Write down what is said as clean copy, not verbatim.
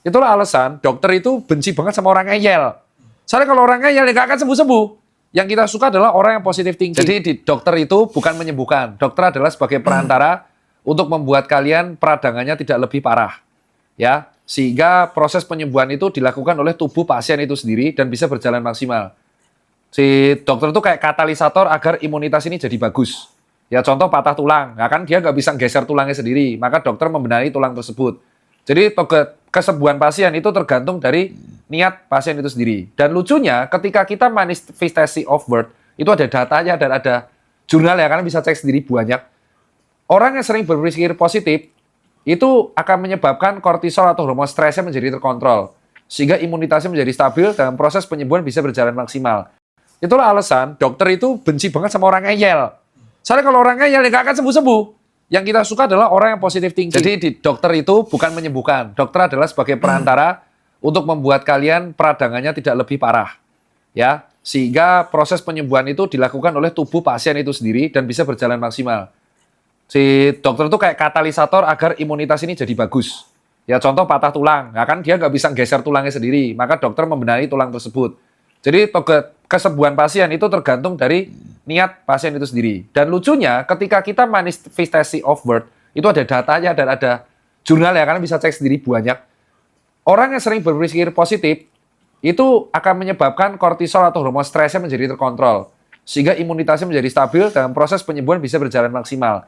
Itulah alasan dokter itu benci banget sama orang ngeyel. Soalnya kalau orang ngeyel, nggak akan sembuh-sembuh. Yang kita suka adalah orang yang positif thinking. Jadi di dokter itu bukan menyembuhkan. Dokter adalah sebagai perantara untuk membuat kalian peradangannya tidak lebih parah. Ya, sehingga proses penyembuhan itu dilakukan oleh tubuh pasien itu sendiri dan bisa berjalan maksimal. Si dokter itu kayak katalisator agar imunitas ini jadi bagus. Ya contoh patah tulang, nah kan dia nggak bisa geser tulangnya sendiri, maka dokter membenahi tulang tersebut. Jadi kesembuhan pasien itu tergantung dari niat pasien itu sendiri. Dan lucunya ketika kita manifestasi of birth, itu ada datanya dan ada jurnal ya, kalian bisa cek sendiri banyak. Orang yang sering berpikir positif, itu akan menyebabkan kortisol atau hormon stresnya menjadi terkontrol. Sehingga imunitasnya menjadi stabil dan proses penyembuhan bisa berjalan maksimal. Itulah alasan dokter itu benci banget sama orang ngeyel. Soalnya kalau orang ngeyel, nggak akan sembuh-sembuh. Yang kita suka adalah orang yang positif thinking. Jadi di dokter itu bukan menyembuhkan. Dokter adalah sebagai perantara untuk membuat kalian peradangannya tidak lebih parah. Ya, sehingga proses penyembuhan itu dilakukan oleh tubuh pasien itu sendiri dan bisa berjalan maksimal. Si dokter itu kayak katalisator agar imunitas ini jadi bagus. Ya contoh patah tulang, nah kan dia nggak bisa geser tulangnya sendiri, maka dokter membenahi tulang tersebut. Jadi kesembuhan pasien itu tergantung dari niat pasien itu sendiri. Dan lucunya ketika kita manifestasi of birth, itu ada datanya dan ada jurnal ya, kalian bisa cek sendiri banyak. Orang yang sering berpikir positif, itu akan menyebabkan kortisol atau hormon stresnya menjadi terkontrol. Sehingga imunitasnya menjadi stabil dan proses penyembuhan bisa berjalan maksimal.